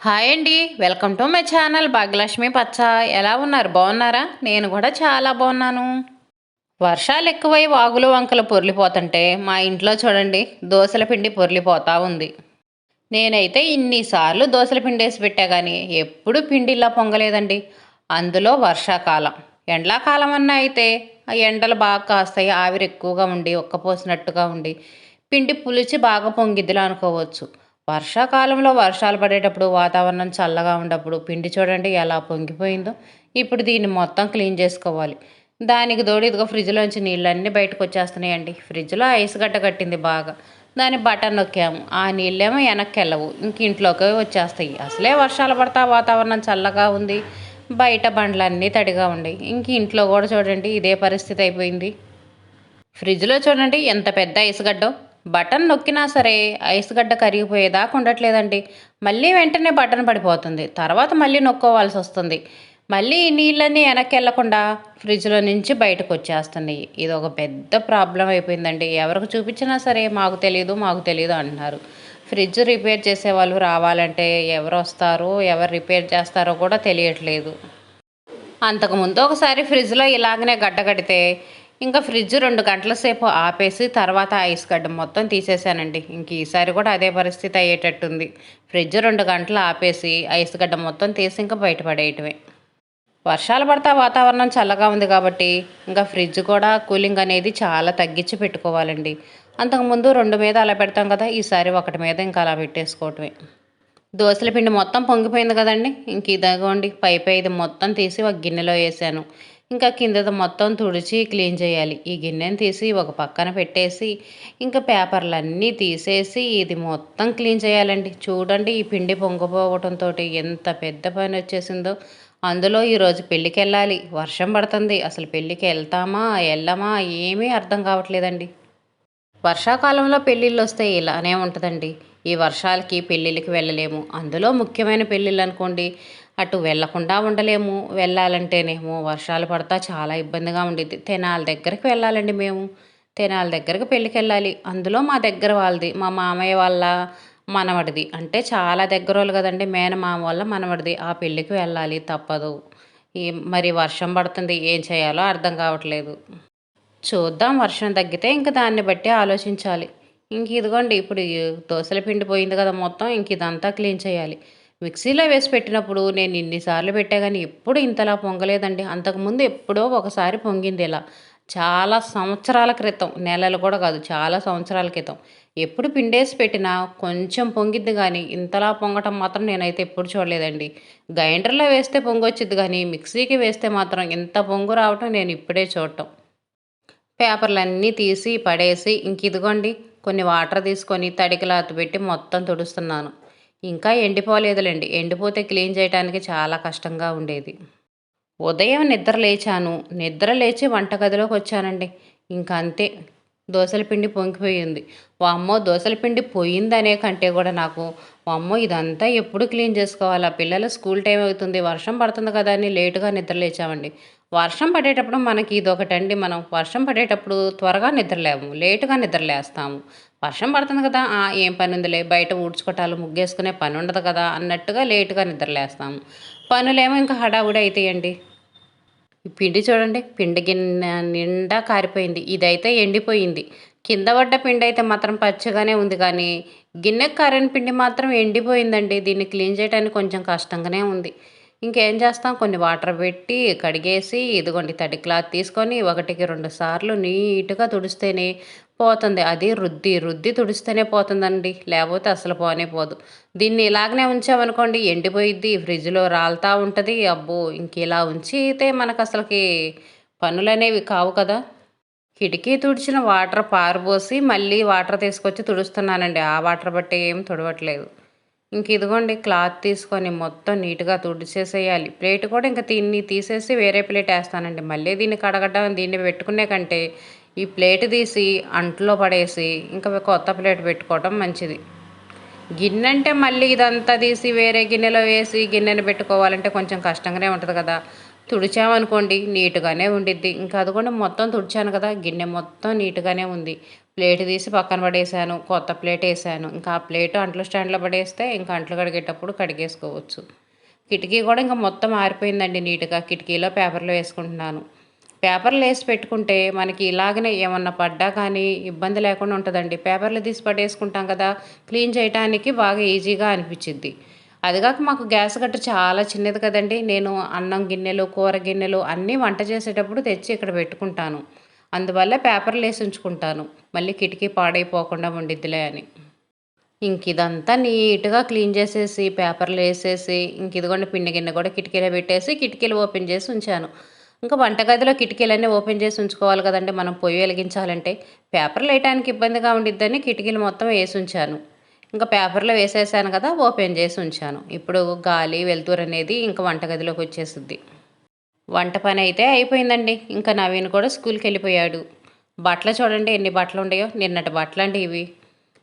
Hi అండి. Welcome to my channel Bhagyalakshmi పచ్చ. ఎలా ఉన్నారు? బాగున్నారా? నేను కూడా చాలా బాగున్నాను. వర్షాలు ఎక్కువై వాగులు వంకలు పొర్లిపోతుంటే మా ఇంట్లో చూడండి దోసల పిండి పొర్లిపోతా ఉంది. నేనైతే ఇన్నిసార్లు దోసల పిండి వేసి పెట్టా కానీ ఎప్పుడు పిండి ఇలా పొంగలేదండి. అందులో వర్షాకాలం. ఎండాకాలం అన్నా అయితే ఆ ఎండలు బాగా కాస్తాయి, ఆవిరి ఎక్కువగా ఉండి ఒక్కపోసినట్టుగా ఉండి పిండి పులిచి బాగా పొంగిద్దిలా అనుకోవచ్చు. వర్షాకాలంలో వర్షాలు పడేటప్పుడు వాతావరణం చల్లగా ఉన్నప్పుడు పిండి చూడండి ఎలా పొంగిపోయిందో. ఇప్పుడు దీన్ని మొత్తం క్లీన్ చేసుకోవాలి. దానికి తోడు ఇదిగో ఫ్రిడ్జ్లోంచి నీళ్ళన్నీ బయటకు వచ్చేస్తున్నాయండి. ఫ్రిడ్జ్లో ఐస్ గడ్డ కట్టింది బాగా. దాని బటన్ నొక్కాము, ఆ నీళ్ళేమో వెనక్కి వెళ్ళవు, ఇంక ఇంట్లోకి వచ్చేస్తాయి. అసలే వర్షాలు పడతా వాతావరణం చల్లగా ఉంది, బయట బండ్లన్నీ తడిగా ఉన్నాయి. ఇంక ఇంట్లో కూడా చూడండి ఇదే పరిస్థితి అయిపోయింది. ఫ్రిడ్జ్లో చూడండి ఎంత పెద్ద ఐస్ గడ్డో. బటన్ నొక్కినా సరే ఐస్ గడ్డ కరిగిపోయేదాకా ఉండట్లేదండి. మళ్ళీ వెంటనే బటన్ పడిపోతుంది, తర్వాత మళ్ళీ నొక్కోవాల్సి వస్తుంది. మళ్ళీ ఈ నీళ్ళన్నీ వెనక్కి వెళ్లకుండా ఫ్రిడ్జ్లో నుంచి బయటకు వచ్చేస్తున్నాయి. ఇది ఒక పెద్ద ప్రాబ్లం అయిపోయిందండి. ఎవరికి చూపించినా సరే మాకు తెలియదు మాకు తెలియదు అంటున్నారు. ఫ్రిడ్జ్ రిపేర్ చేసే వాళ్ళు రావాలంటే ఎవరు వస్తారో ఎవరు రిపేర్ చేస్తారో కూడా తెలియట్లేదు. అంతకుముందు ఒకసారి ఫ్రిడ్జ్లో ఇలాగనే గడ్డ కడితే ఇంకా ఫ్రిడ్జ్ 2 గంటల సేపు ఆపేసి తర్వాత ఐస్ గడ్డ మొత్తం తీసేసానండి. ఇంక ఈసారి కూడా అదే పరిస్థితి అయ్యేటట్టుంది. ఫ్రిడ్జ్ 2 గంటలు ఆపేసి ఐస్ గడ్డ మొత్తం తీసి ఇంకా బయటపడేయటమే. వర్షాలు పడతా వాతావరణం చల్లగా ఉంది కాబట్టి ఇంకా ఫ్రిడ్జ్ కూడా కూలింగ్ అనేది చాలా తగ్గించి పెట్టుకోవాలండి. అంతకుముందు 2 మీద అలా పెడతాం కదా, ఈసారి 1 మీద ఇంకా అలా పెట్టేసుకోవటమే. దోసల పిండి మొత్తం పొంగిపోయింది కదండి. ఇంక ఇదిగోండి పైపై ఇది మొత్తం తీసి ఒక గిన్నెలో వేసాను. ఇంకా కిందది మొత్తం తుడిచి క్లీన్ చేయాలి. ఈ గిన్నెని తీసి ఒక పక్కన పెట్టేసి ఇంకా పేపర్లన్నీ తీసేసి ఇది మొత్తం క్లీన్ చేయాలండి. చూడండి ఈ పిండి పొంగిపోవటంతో ఎంత పెద్ద పని వచ్చేసిందో. అందులో ఈరోజు పెళ్ళికి వెళ్ళాలి, వర్షం పడుతుంది. అసలు పెళ్ళికి వెళ్తామా వెళ్ళమా ఏమీ అర్థం కావట్లేదండి. వర్షాకాలంలో పెళ్ళిళ్ళు వస్తే ఇలానే ఉంటుందండి. ఈ వర్షాలకి పెళ్ళిళ్ళకి వెళ్ళలేము. అందులో ముఖ్యమైన పెళ్ళిళ్ళు అనుకోండి, అటు వెళ్ళకుండా ఉండలేము. వెళ్ళాలంటేనేమో వర్షాలు పడతా చాలా ఇబ్బందిగా ఉండిద్ది. తెనాలి దగ్గరికి వెళ్ళాలండి మేము. తెనాలి దగ్గరికి పెళ్ళికి వెళ్ళాలి. అందులో మా దగ్గర వాళ్ళది, మా మామయ్య వాళ్ళ మనవడిది. అంటే చాలా దగ్గరోళ్ళు కదండి, మేనమామ వాళ్ళ మనవడిది. ఆ పెళ్ళికి వెళ్ళాలి తప్పదు. ఈ మరి వర్షం పడుతుంది, ఏం చేయాలో అర్థం కావట్లేదు. చూద్దాం, వర్షం తగ్గితే ఇంక దాన్ని బట్టి ఆలోచించాలి. ఇంక ఇదిగోండి ఇప్పుడు ఈ దోసల పిండి పోయింది కదా మొత్తం, ఇంక ఇదంతా క్లీన్ చేయాలి. మిక్సీలో వేసి పెట్టినప్పుడు నేను ఇన్నిసార్లు పెట్టా కానీ ఎప్పుడు ఇంతలా పొంగలేదండి. అంతకుముందు ఎప్పుడో ఒకసారి పొంగింది ఇలా. చాలా సంవత్సరాల క్రితం, నెలలు కూడా కాదు, చాలా సంవత్సరాల క్రితం. ఎప్పుడు పిండేసి పెట్టినా కొంచెం పొంగిద్ది కానీ ఇంతలా పొంగటం మాత్రం నేనైతే ఎప్పుడు చూడలేదండి. గ్రైండర్లో వేస్తే పొంగొచ్చిద్ది కానీ మిక్సీకి వేస్తే మాత్రం ఇంత పొంగు రావటం నేను ఇప్పుడే చూడటం. పేపర్లన్నీ తీసి పడేసి ఇంక ఇదిగోండి కొన్ని వాటర్ తీసుకొని తడి క్లాత్ పెట్టి మొత్తం తుడుస్తున్నాను. ఇంకా ఎండిపోలేదులేండి, ఎండిపోతే క్లీన్ చేయడానికి చాలా కష్టంగా ఉండేది. ఉదయం నిద్ర లేచాను, నిద్ర లేచి వంటగదిలోకి వచ్చానండి. ఇంక అంతే, దోసల పిండి పొంగిపోయింది. వామ్మో, దోసల పిండి పోయిందనే కంటే కూడా నాకు వామ్మో ఇదంతా ఎప్పుడు క్లీన్ చేసుకోవాలా, పిల్లలు స్కూల్ టైం అవుతుంది, వర్షం పడుతుంది కదా అని లేటుగా నిద్ర లేచామండి. వర్షం పడేటప్పుడు మనకి ఇదొకటండి, మనం వర్షం పడేటప్పుడు త్వరగా నిద్రలేము, లేటుగా నిద్రలేస్తాము. వర్షం పడుతుంది కదా, ఏం పని ఉందిలే, బయట ఊడ్చుకోటాలు ముగ్గేసుకునే పని ఉండదు కదా అన్నట్టుగా లేటుగా నిద్రలేస్తాము. పనులేమో ఇంకా హడావుడి అవుతాయండి. ఈ పిండి చూడండి, పిండి గిన్నె నిండా కారిపోయింది. ఇదైతే ఎండిపోయింది. కింద పడ్డ పిండి అయితే మాత్రం పచ్చగానే ఉంది కానీ గిన్నెకి కారిన పిండి మాత్రం ఎండిపోయిందండి. దీన్ని క్లీన్ చేయడానికి కొంచెం కష్టంగానే ఉంది. ఇంకేం చేస్తాం, కొన్ని వాటర్ పెట్టి కడిగేసి ఇదిగోండి తడి క్లాత్ తీసుకొని 1-2 సార్లు నీట్గా తుడిస్తేనే పోతుంది. అది రుద్ది రుద్ది తుడిస్తేనే పోతుందండి, లేకపోతే అసలు పోనే పోదు. దీన్ని ఇలాగనే ఉంచామనుకోండి ఎండిపోయిద్ది, ఫ్రిడ్జ్లో రాలుతూ ఉంటుంది. అబ్బో, ఇంక ఇలా ఉంచితే మనకు అసలుకి పనులనేవి కావు కదా. కిటికీ తుడిచిన వాటర్ పారబోసి మళ్ళీ వాటర్ తీసుకొచ్చి తుడుస్తున్నానండి. ఆ వాటర్ బట్టి ఏం తుడవట్లేదు. ఇంక ఇదిగోండి క్లాత్ తీసుకొని మొత్తం నీట్గా తుడిచేసేయాలి. ప్లేట్ కూడా ఇంక దీన్ని తీసేసి వేరే ప్లేట్ వేస్తానండి. మళ్ళీ దీన్ని కడగడం, దీన్ని పెట్టుకునే కంటే ఈ ప్లేట్ తీసి అంట్లో పడేసి ఇంకా కొత్త ప్లేట్ పెట్టుకోవడం మంచిది. గిన్నె అంటే మళ్ళీ ఇదంతా తీసి వేరే గిన్నెలో వేసి గిన్నెను పెట్టుకోవాలంటే కొంచెం కష్టంగానే ఉంటుంది కదా. తుడిచామనుకోండి నీట్గానే ఉండిద్ది. ఇంకా అది కూడా మొత్తం తుడిచాను కదా, గిన్నె మొత్తం నీట్గానే ఉంది. ప్లేట్ తీసి పక్కన పడేసాను. కొత్త ప్లేట్ వేసాను. ఇంకా ఆ ప్లేట్ అంట్లు స్టాండ్లో పడేస్తే ఇంకా అంట్లు కడిగేటప్పుడు కడిగేసుకోవచ్చు. కిటికీ కూడా ఇంకా మొత్తం ఆరిపోయిందండి నీట్గా. కిటికీలో పేపర్లు వేసుకుంటున్నాను. పేపర్లు వేసి పెట్టుకుంటే మనకి ఇలాగనే ఏమన్నా పడ్డా కానీ ఇబ్బంది లేకుండా ఉంటుందండి. పేపర్లు తీసి పడేసుకుంటాం కదా, క్లీన్ చేయడానికి బాగా ఈజీగా అనిపించిద్ది. అదిగాక మాకు గ్యాస్ గట్టు చాలా చిన్నది కదండి. నేను అన్నం గిన్నెలు, కూర గిన్నెలు అన్నీ వంట చేసేటప్పుడు తెచ్చి ఇక్కడ పెట్టుకుంటాను. అందువల్ల పేపర్లు వేసి ఉంచుకుంటాను. మళ్ళీ కిటికీ పాడైపోకుండా ఉండిద్దిలే అని. ఇదంతా నీట్‌గా క్లీన్ చేసేసి, పేపర్‌లో ఏసేసి, ఇదిగోండి పిండి గిన్నె కూడా కిటికీలో పెట్టేసి, కిటికీలు ఓపెన్ చేసి ఉంచాను. ఇంకా వంటగదిలో కిటికీలన్నీ ఓపెన్ చేసి ఉంచుకోవాలి కదండీ! మనం పొయ్యి వెలిగించాలంటే. పేపర్‌లేయటానికి ఇబ్బందిగా ఉండిద్దని కిటికీలు మొత్తం ఏసుంచాను. ఇంకా పేపర్‌లో వేసేసాను కదా! ఓపెన్ చేసి ఉంచాను. ఇప్పుడు గాలి, వెలుతురనేది ఇంక వంటగదిలోకొచ్చేసిద్ది. వంట పనైతే అయిపోయిందండి. ఇంకా నవీన్ కూడా స్కూల్‌కెళ్ళిపోయాడు. బట్టలు చూడండి ఎన్ని బట్టలుండాయో. నిన్నటి బట్టలండి ఇవి.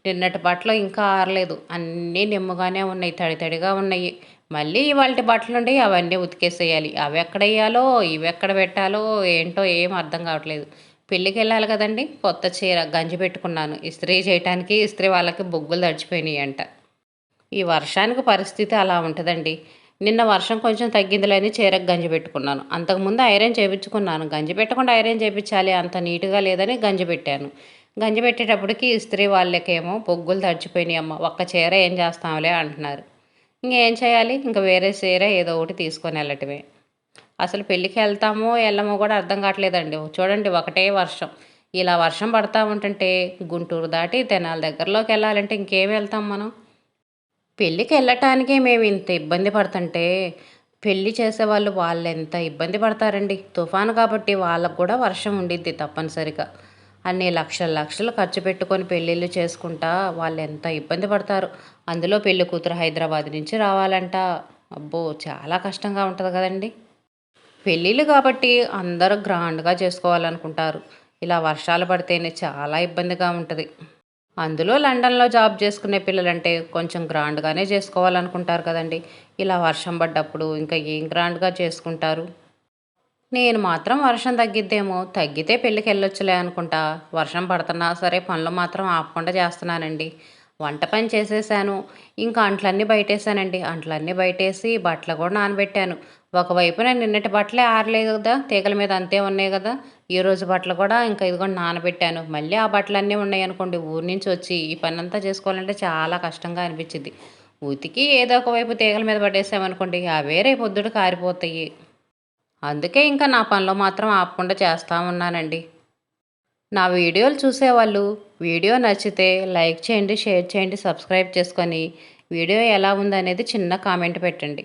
నిన్నటి బట్టలు ఇంకా ఆరలేదు. అన్నీ నిమ్మగానే ఉన్నాయి. తడి తడిగా ఉన్నాయి. మళ్ళీ ఇవాల్టి బట్టలుండయి అవన్నీ ఉతికేసేయాలి. అవెక్కడెయ్యాలో, ఇవెక్కడ పెట్టాలో ఏంటో ఏం అర్థం కావట్లేదు. పెళ్ళికెళ్ళాలి కదండీ! కొత్త చీర గంజి పెట్టుకున్నాను. ఇస్త్రీ చేయటానికి ఇస్త్రీ వాళ్ళకి బొగ్గులు తడిచిపోయినియంట. ఈ వర్షానికి పరిస్థితి అలా ఉంటదండి. నిన్న వర్షం కొంచెం తగ్గిందిలే అని చీరకు గంజి పెట్టుకున్నాను. అంతకుముందు ఐరన్ చేపించుకున్నాను. గంజి పెట్టకుండా ఐరన్ చేపించాలి అంత నీట్‌గా లేదని గంజి పెట్టాను. గంజి పెట్టేటప్పటికి ఇస్త్రీ వాళ్ళకేమో బొగ్గులు తడిచిపోయినాయమ్మ. ఒక్క చీర ఏం చేస్తాంలే అంటున్నారు. ఇంకేం చేయాలి? ఇంక వేరే చీర ఏదో ఒకటి తీసుకొని ఎళ్ళటమే. అసలు పెళ్ళికి ఎళ్తామో, ఎళ్ళమో కూడా అర్థం కావట్లేదండి. చూడండి ఒకటే వర్షం. ఇలా వర్షం పడతా ఉంటుంటే గుంటూరు దాటి తెనాలి దగ్గరలోకెళ్ళాలంటే ఇంకేం వెళ్తాం మనం? పెళ్ళికెళ్ళటానికే మేమింత ఇబ్బంది పడుతుంటే, పెళ్లి చేసేవాళ్ళు వాళ్ళెంత ఇబ్బంది పడతారండి. తుఫాను కాబట్టి వాళ్ళకు కూడా వర్షం ఉండిద్ది తప్పనిసరిగా. అన్ని లక్షలు లక్షలు ఖర్చు పెట్టుకొని పెళ్ళిళ్ళు చేసుకుంటా వాళ్ళెంత ఇబ్బంది పడతారో. అందులో పెళ్లి కూతురు హైదరాబాద్ నుంచి రావాలంట. అబ్బో! చాలా కష్టంగా ఉంటది కదండీ! పెళ్ళిళ్ళు కాబట్టి అందరూ గ్రాండ్‌గా చేసుకోవాలనుకుంటారు. ఇలా వర్షాలు పడితేనే చాలా ఇబ్బందిగా ఉంటది. అందులో లండన్‌లో జాబ్ చేసుకునే పిల్లలంటే కొంచెం గ్రాండ్‌గానే చేసుకోవాలనుకుంటారు కదండీ! ఇలా వర్షం పడ్డప్పుడు ఇంకా ఏం గ్రాండ్‌గా చేసుకుంటారు? నేను మాత్రం వర్షం తగ్గిద్దేమో, తగ్గితే పెళ్ళికెళ్ళొచ్చులే అనుకుంటా. వర్షం పడుతున్నా సరే పనులు మాత్రం ఆపకుండా చేస్తున్నానండి. వంట పని చేసేసాను. ఇంకా అంట్లన్నీ బయటేసానండి. అంట్లన్నీ బయటేసి బట్టలు కూడా నానబెట్టాను. ఒకవైపున నిన్నటి బట్టలే ఆరలేదు కదా! తీగల మీద అంతే ఉన్నాయి కదా! ఈరోజు బట్టలు కూడా ఇంకా ఇదిగోండి నానబెట్టాను. మళ్ళీ ఆ బట్టలన్నీ ఉన్నాయనుకోండి ఊరు నుంచి వచ్చి ఈ పనంతా చేసుకోవాలంటే చాలా కష్టంగా అనిపిచ్చిద్ది. ఉతికి ఏదో ఒక వైపు తీగల మీద పడేసామనుకోండి అవే రేపొద్దుటకి ఆరిపోతాయి. అందుకే ఇంకా నా పనిలో మాత్రం ఆపకుండా చేస్తా ఉన్నానండి. నా వీడియోలు చూసేవాళ్ళు వీడియో నచ్చితే లైక్ చేయండి, షేర్ చేయండి, సబ్స్క్రైబ్ చేసుకొని వీడియో ఎలా ఉందనేది చిన్న కామెంట్ పెట్టండి.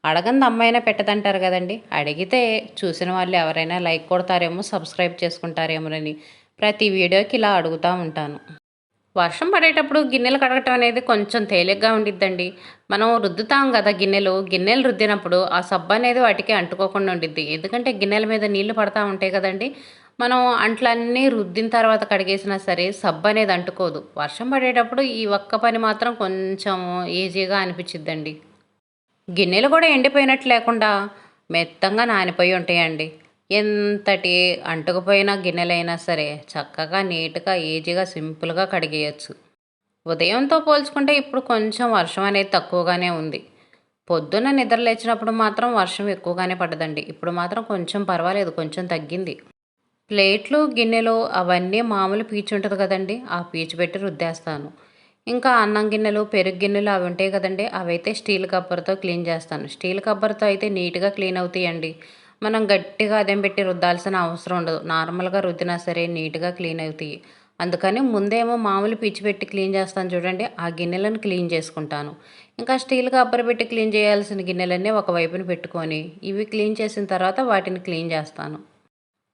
అడగంది అమ్మాయినా పెట్టదంటారు కదండి. అడిగితే చూసిన వాళ్ళు ఎవరైనా లైక్ కొడతారేమో, సబ్స్క్రైబ్ చేసుకుంటారేమోనని ప్రతి వీడియోకి ఇలా అడుగుతూ ఉంటాను. వర్షం పడేటప్పుడు గిన్నెలు కడగటం అనేది కొంచెం తేలిగ్గా ఉండిద్దండి. మనం రుద్దుతాం గదా గిన్నెలు. గిన్నెలు రుద్దినప్పుడు ఆ సబ్బు అనేది వాటికి అంటుకోకుండా ఉండిద్ది. ఎందుకంటే గిన్నెల మీద నీళ్లు పడతా ఉంటాయి కదండీ! మనం అంట్లన్నీ రుద్దిన తర్వాత కడిగేసినా సరే సబ్బు అనేది అంటుకోదు. వర్షం పడేటప్పుడు ఈ ఒక్క పని మాత్రం కొంచెం ఈజీగా అనిపిచ్చిద్దండి. గిన్నెలు కూడా ఎండిపోయినట్టు లేకుండా మెత్తంగా నానిపోయి ఉంటాయండి. ఎంతటి అంటుకుపోయిన గిన్నెలైనా సరే చక్కగా నీట్‌గా, ఈజీగా, సింపుల్‌గా కడిగేయొచ్చు. ఉదయంతో పోల్చుకుంటే ఇప్పుడు కొంచెం వర్షం అనేది తక్కువగానే ఉంది. పొద్దున్న నిద్ర లేచినప్పుడు మాత్రం వర్షం ఎక్కువగానే పడ్డదండి. ఇప్పుడు మాత్రం కొంచెం పర్వాలేదు. కొంచెం తగ్గింది. ప్లేట్లు, గిన్నెలు అవన్నీ మామూలు పీచు ఉంటది కదండీ! ఆ పీచు పెట్టి రుద్దేస్తాను. ఇంకా అన్నం గిన్నెలు, పెరుగు గిన్నెలు అవి ఉంటాయి కదండీ! అవైతే స్టీల్ కబ్బర్‌తో క్లీన్ చేస్తాను. స్టీల్ కబ్బర్‌తో అయితే నీట్‌గా క్లీన్ అవుతాయండి. మనం గట్టిగా అదేం పెట్టి రుద్దాల్సిన అవసరం ఉండదు. నార్మల్‌గా రుద్దినా సరే నీట్‌గా క్లీన్ అవుతాయి. అందుకని ముందేమో మామూలు పీచు పెట్టి క్లీన్ చేస్తాను చూడండి, ఆ గిన్నెలను క్లీన్ చేసుకుంటాను. ఇంకా స్టీల్ కబ్బర్ పెట్టి క్లీన్ చేయాల్సిన గిన్నెలన్నీ ఒక వైపున పెట్టుకొని, ఇవి క్లీన్ చేసిన తర్వాత వాటిని క్లీన్ చేస్తాను.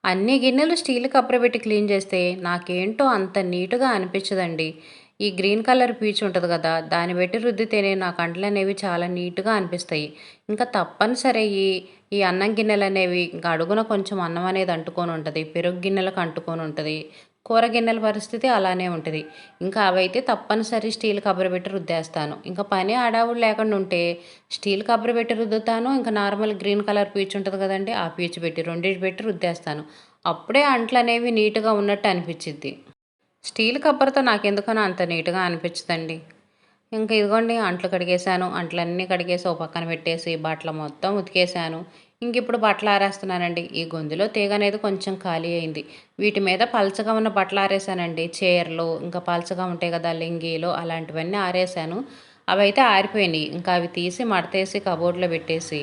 అన్ని గిన్నెలు స్టీల్ కప్పురబెట్టి క్లీన్ చేస్తే నాకేంటో అంత నీట్‌గా అనిపించదండి. ఈ గ్రీన్ కలర్ పీచు ఉంటది కదా! దాన్ని పెట్టి రుద్దితేనే నా కండ్లనేవి చాలా నీట్‌గా అనిపిస్తాయి. ఇంకా తప్పనిసరి ఈ అన్నం గిన్నెలనేవి ఇంకా అడుగున కొంచెం అన్నం అనేది అంటుకొని ఉంటది. పెరుగు గిన్నెలకు అంటుకొని ఉంటది. కూర గిన్నెల పరిస్థితి అలానే ఉంటది. ఇంకా అవైతే తప్పనిసరి స్టీల్ కవర్ పెట్టి రుద్దేస్తాను. ఇంకా పని హడావుడి లేకుండా ఉంటే స్టీల్ కవర్ పెట్టి రుద్దుతాను. ఇంకా నార్మల్ గ్రీన్ కలర్ పీచు ఉంటది కదండీ! ఆ పీచు పెట్టి రెండిటి పెట్టి రుద్దేస్తాను. అప్పుడే అంట్లనేవి నీట్‌గా ఉన్నట్టు అనిపిచ్చిద్ది. స్టీల్ కప్పర్తో నాకెందుకనో అంత నీట్గా అనిపించదండి. ఇంక ఇదిగోండి అంట్లు కడిగేశాను. అంట్లన్నీ కడిగేసి ఓ పక్కన పెట్టేసి బట్టలు మొత్తం ఉతికేశాను. ఇంకిప్పుడు బట్టలు ఆరేస్తున్నానండి. ఈ గొంతులో తీగ అనేది కొంచెం ఖాళీ అయింది. వీటి మీద పలచగా ఉన్న బట్టలు ఆరేసానండి. చీరలు, ఇంకా పలచగా ఉంటాయి కదా లింగీలు, అలాంటివన్నీ ఆరేసాను. అవైతే ఆరిపోయినాయి. ఇంకా అవి తీసి మడతేసి కబోర్డ్లో పెట్టేసి,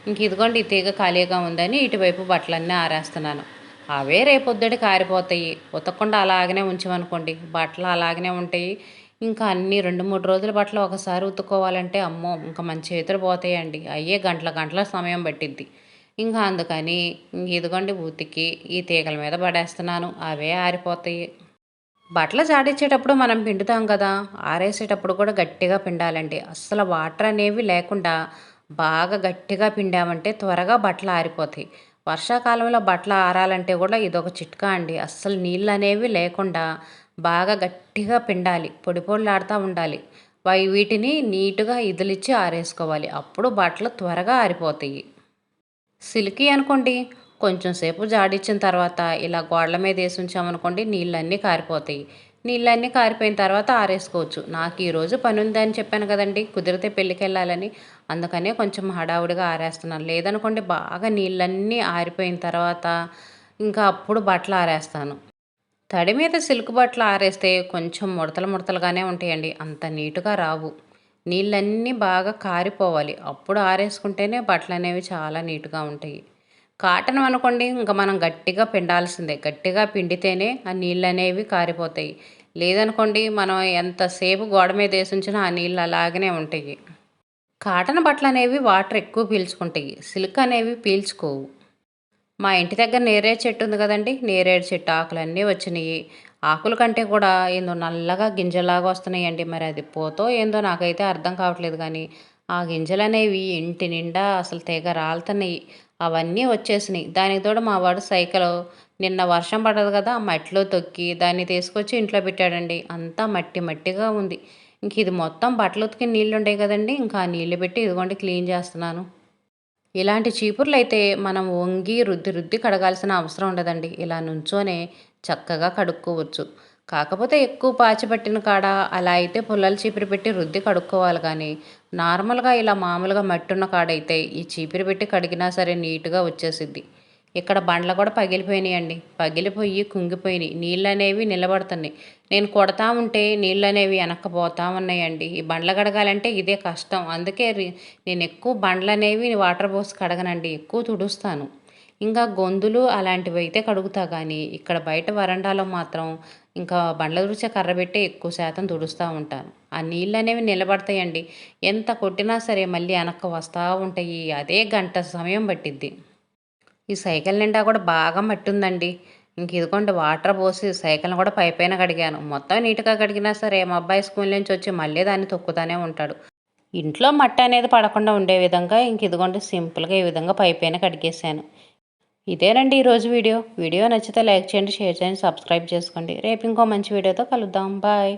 ఇంక ఇదిగోండి ఈ తీగ ఖాళీగా ఉందని ఇటువైపు బట్టలన్నీ ఆరేస్తున్నాను. అవే రేపొద్దుటికి ఆరిపోతాయి. ఉతకకుండా అలాగనే ఉంచామనుకోండి బట్టలు అలాగనే ఉంటాయి. ఇంకా అన్నీ 2, 3 రోజుల బట్టలు ఒకసారి ఉతుక్కోవాలంటే అమ్మో! ఇంక మన చేతులు పోతాయండి. అయ్యే గంటల గంటల సమయం పట్టిద్ది. ఇంకా అందుకని ఇదిగోండి ఉతికి ఈ తీగల మీద పడేస్తున్నాను. అవే ఆరిపోతాయి. బట్టలు జాడించేటప్పుడు మనం పిండుతాం కదా! ఆరేసేటప్పుడు కూడా గట్టిగా పిండాలండి. అస్సలు వాటర్ అనేవి లేకుండా బాగా గట్టిగా పిండామంటే త్వరగా బట్టలు ఆరిపోతాయి. వర్షాకాలంలో బట్టలు ఆరాలంటే కూడా ఇదొక చిట్కా అండి. అస్సలు నీళ్ళనేవి లేకుండా బాగా గట్టిగా పిండాలి. పొడి పొడిలాడుతూ ఉండాలి. వీటిని నీట్‌గా ఇదిలిచ్చి ఆరేసుకోవాలి. అప్పుడు బట్టలు త్వరగా ఆరిపోతాయి. సిల్కీ అనుకోండి, కొంచెం సేపు జాడిచ్చిన తర్వాత ఇలా గోడల మీద వేసి ఉంచామనుకోండి నీళ్ళన్నీ కారిపోతాయి. నీళ్ళన్నీ కారిపోయిన తర్వాత ఆరేసుకోవచ్చు. నాకు ఈరోజు పని ఉందని చెప్పాను కదండి, కుదిరితే పెళ్ళికెళ్ళాలని. అందుకనే కొంచెం హడావుడిగా ఆరేస్తున్నాను. లేదనుకోండి బాగా నీళ్ళన్నీ ఆరిపోయిన తర్వాత ఇంకా అప్పుడు బట్టలు ఆరేస్తాను. తడి మీద సిల్క్ బట్టలు ఆరేస్తే కొంచెం ముడతలు ముడతలుగానే ఉంటాయండి. అంత నీటుగా రావు. నీళ్ళన్నీ బాగా కారిపోవాలి. అప్పుడు ఆరేసుకుంటేనే బట్టలనేవి చాలా నీట్‌గా ఉంటాయి. కాటన్ అనుకోండి ఇంక మనం గట్టిగా పిండాల్సిందే. గట్టిగా పిండితేనే ఆ నీళ్ళనేవి కారిపోతాయి. లేదనుకోండి మనం ఎంతసేపు గోడ మీద ఏసుంచినా ఆ నీళ్ళు అలాగనే ఉంటాయి. కాటన్ బట్టలనేవి వాటర్ ఎక్కువ పీల్చుకుంటాయి. సిల్క్ అనేవి పీల్చుకోవు. మా ఇంటి దగ్గర నేరేడు చెట్టు ఉంది కదండీ! నేరేడు చెట్టు ఆకులన్నీ వచ్చినియి. ఆకుల కంటే కూడా ఏందో నల్లగా గింజల్లాగా వస్తున్నాయండి. మరి అది పోతో ఏందో నాకైతే అర్థం కావట్లేదు గానీ, ఆ గింజలనేవి ఇంటి నిండా అసలు తెగ రాలుతున్నాయి. అవన్నీ వచ్చేసినియి. దానికి తోడు మా వాడు సైకిలు నిన్న వర్షం పడ్డది కదా! మట్టిలో తొక్కి దాన్ని తీసుకొచ్చి ఇంట్లో పెట్టాడండి. అంతా మట్టి మట్టిగా ఉంది. ఇంక ఇది మొత్తం బట్టలు ఉతికిన నీళ్లుంటాయి కదండీ! ఇంకా ఆ నీళ్లు పెట్టి ఇదిగోండి క్లీన్ చేస్తున్నాను. ఇలాంటి చీపుర్లయితే మనం వంగి రుద్ది రుద్ది కడగాల్సిన అవసరం ఉండదండి. ఇలా నుంచోనే చక్కగా కడుక్కోవచ్చు. కాకపోతే ఎక్కువ పాచి పట్టిన కాడ అలా అయితే పుల్లల చీపురు పెట్టి రుద్ది కడుక్కోవాలి కానీ, నార్మల్‌గా ఇలా మామూలుగా మట్టున్న కాడైతే ఈ చీపురు పెట్టి కడిగినా సరే నీట్‌గా వచ్చేసిద్ది. ఇక్కడ బండ్లు కూడా పగిలిపోయినాయండి. పగిలిపోయి కుంగిపోయినాయి. నీళ్ళనేవి నిలబడుతున్నాయి. నేను కొడతా ఉంటే నీళ్ళనేవి వెనక్కి పోతా ఉన్నాయండి. ఈ బండ్లు కడగాలంటే ఇదే కష్టం. అందుకే నేను ఎక్కువ బండ్లనేవి వాటర్ పోసి కడగనండి. ఎక్కువ తుడుస్తాను. ఇంకా గొంతులు అలాంటివి అయితే కడుగుతా కానీ, ఇక్కడ బయట వరండాలో మాత్రం ఇంకా బండ్ల తుడిచే కర్ర పెట్టి ఎక్కువ శాతం తుడుస్తూ ఉంటాను. ఆ నీళ్ళనేవి నిలబడతాయండి. ఎంత కొట్టినా సరే మళ్ళీ వెనక్కి వస్తూ ఉంటాయి. అదే గంట సమయం పట్టిద్ది. ఈ సైకిల్ నిండా కూడా బాగా మట్టి ఉందండి. ఇంక ఇదిగోండి వాటర్ పోసి సైకిల్‌ని కూడా పైపైన కడిగాను. మొత్తం నీట్‌గా కడిగినా సరే మా అబ్బాయి స్కూల్ నుంచి వచ్చి మళ్ళీ దాన్ని తొక్కుతానే ఉంటాడు. ఇంట్లో మట్టి అనేది పడకుండా ఉండే విధంగా ఇంక ఇదిగోండి సింపుల్‌గా ఈ విధంగా పైపైన కడిగేశాను. ఇదేనండి ఈరోజు వీడియో. వీడియో నచ్చితే లైక్ చేయండి, షేర్ చేయండి, సబ్స్క్రైబ్ చేసుకోండి. రేపు ఇంకో మంచి వీడియోతో కలుద్దాం. బాయ్.